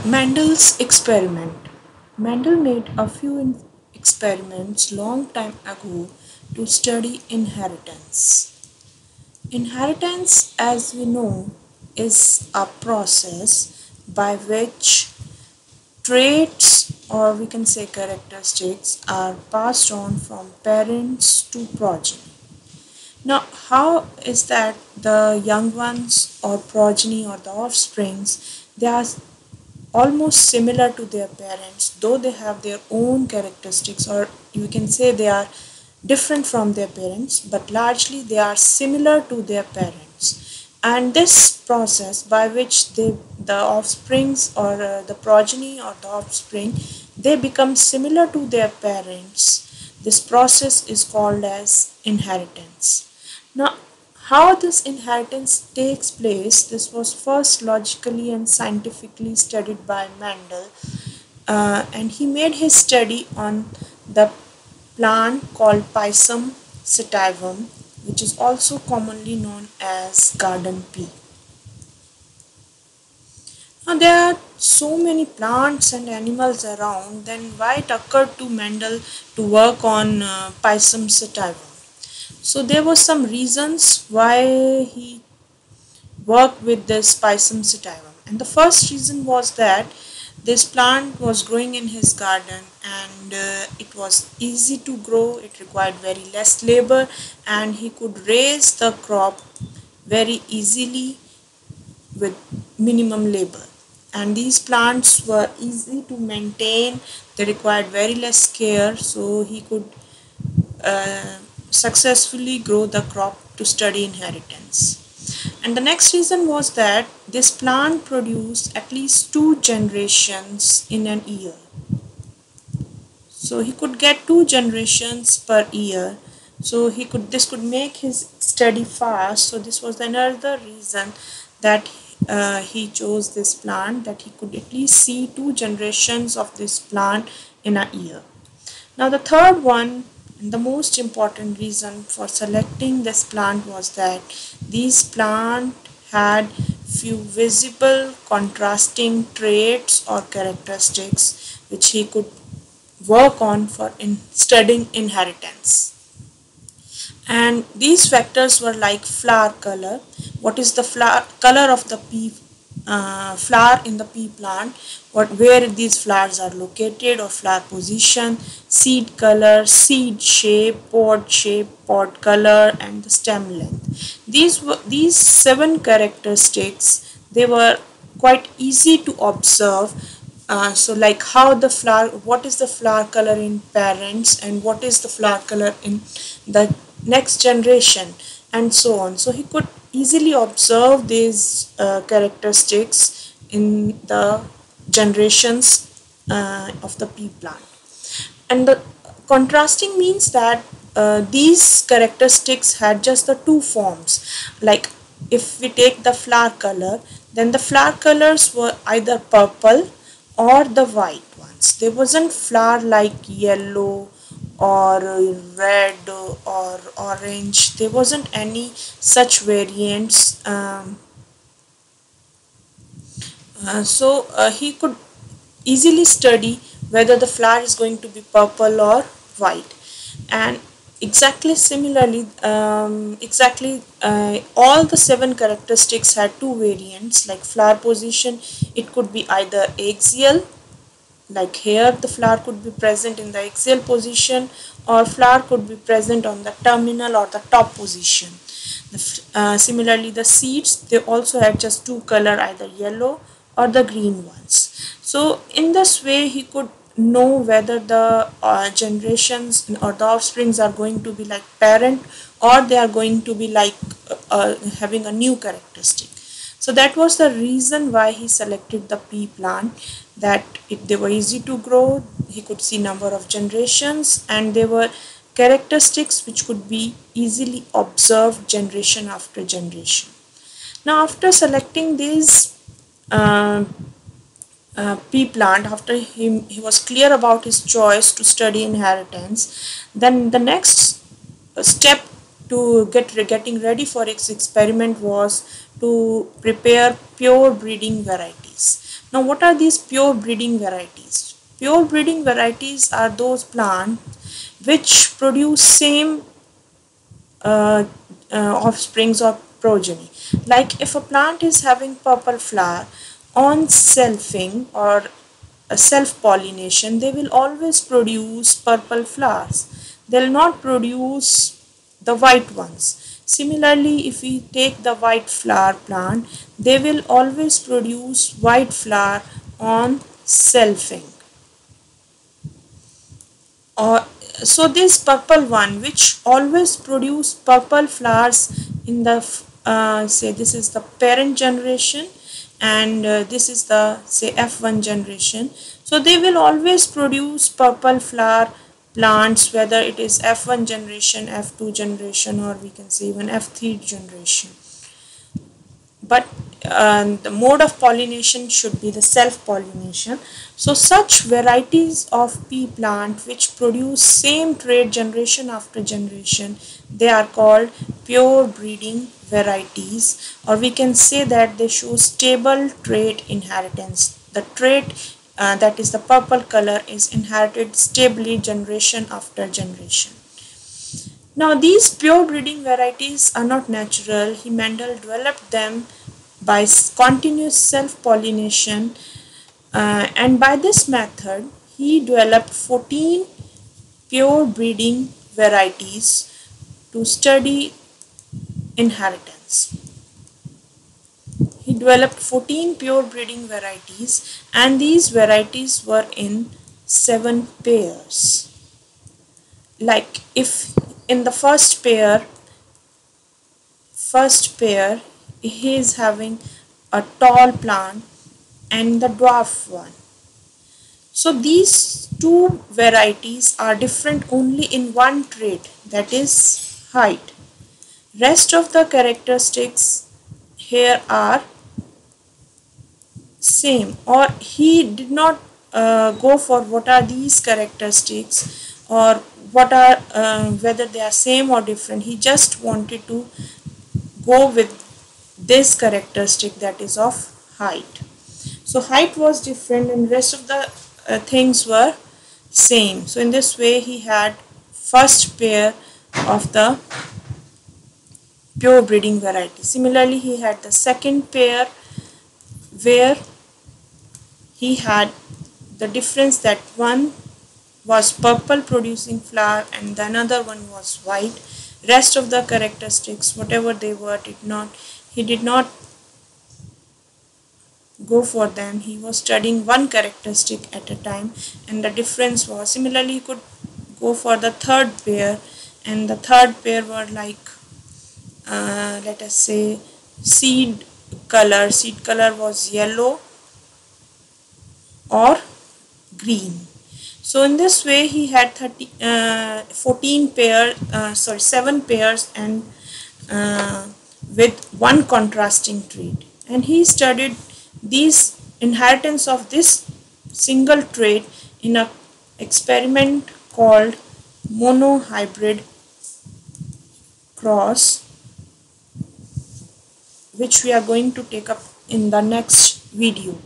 Mendel's experiment. Mendel made a few experiments long time ago to study inheritance. Inheritance, as we know, is a process by which traits, or we can say characteristics, are passed on from parents to progeny. Now, how is that the young ones or progeny or the offsprings, they are almost similar to their parents, though they have their own characteristics, or you can say they are different from their parents, but largely they are similar to their parents. And this process by which the offsprings or the progeny or the offspring, they become similar to their parents, this process is called as inheritance. Now, how this inheritance takes place, this was first logically and scientifically studied by Mendel, and he made his study on the plant called Pisum sativum, which is also commonly known as garden pea. Now, there are so many plants and animals around, then why it occurred to Mendel to work on Pisum sativum? So there were some reasons why he worked with this Pisum sativum. And the first reason was that this plant was growing in his garden, and it was easy to grow, it required very less labor, and he could raise the crop very easily with minimum labor. And these plants were easy to maintain, they required very less care, so he could uh, successfully grow the crop to study inheritance. And the next reason was that this plant produced at least 2 generations in an year. So he could get 2 generations per year. So this could make his study fast. So this was another reason that he chose this plant, that he could at least see 2 generations of this plant in a year. Now the third one and the most important reason for selecting this plant was that these plant had few visible contrasting traits or characteristics which he could work on for studying inheritance. And these factors were like flower color. What is the flower color of the pea flower in the pea plant, where these flowers are located or flower position, seed color, seed shape, pod color, and the stem length. These 7 characteristics, they were quite easy to observe. So like how the flower, what is the flower color in parents and what is the flower color in the next generation, and so on. So he could easily observe these characteristics in the generations of the pea plant. And the contrasting means that these characteristics had just the two forms. Like if we take the flower color, then the flower colors were either purple or the white ones. There wasn't flower like yellow or red or orange. There wasn't any such variants. So he could easily study whether the flower is going to be purple or white. And exactly similarly, all the 7 characteristics had 2 variants. Like flower position, it could be either axial, like here the flower could be present in the axial position, or flower could be present on the terminal or the top position. Similarly, the seeds, they also had just 2 color, either yellow or the green ones. So in this way he could know whether the generations or the offsprings are going to be like parent, or they are going to be like having a new characteristic. So that was the reason why he selected the pea plant, that they were easy to grow, he could see number of generations, and they were characteristics which could be easily observed generation after generation. Now after selecting these uh, pea plant, after he was clear about his choice to study inheritance, then the next step to getting ready for his experiment was to prepare pure breeding varieties. Now, what are these pure breeding varieties? Pure breeding varieties are those plants which produce same uh, offsprings or progeny. Like if a plant is having purple flower, on selfing or self pollination, they will always produce purple flowers. They'll not produce the white ones. Similarly, if we take the white flower plant, they will always produce white flower on selfing. Or so this purple one which always produce purple flowers in the say this is the parent generation, and this is the say F1 generation. So they will always produce purple flower plants, whether it is F1 generation, F2 generation, or we can say even F3 generation. But the mode of pollination should be the self-pollination. So such varieties of pea plant which produce same trait generation after generation, they are called pure breeding varieties, or we can say that they show stable trait inheritance. The trait that is the purple color is inherited stably generation after generation. Now, these pure breeding varieties are not natural. Mendel developed them by continuous self-pollination, and by this method, he developed 14 pure breeding varieties to study inheritance. He developed 14 pure breeding varieties, and these varieties were in 7 pairs. Like if in the first pair he is having a tall plant and the dwarf one. So these two varieties are different only in one trait, that is height. Rest of the characteristics here are same, or he did not go for what are these characteristics or what are whether they are same or different. He just wanted to go with this characteristic, that is of height. So height was different and rest of the things were same. So in this way he had first pair of the pure breeding variety. Similarly, he had the second pair where he had the difference that one was purple producing flower and the another one was white. Rest of the characteristics, whatever they were, he did not go for them. He was studying one characteristic at a time, and the difference was similarly he could go for the third pair, and the third pair were like let us say seed color. Seed color was yellow or green. So in this way he had 7 pairs and with one contrasting trait, and he studied these inheritance of this single trait in a experiment called monohybrid cross, which we are going to take up in the next video.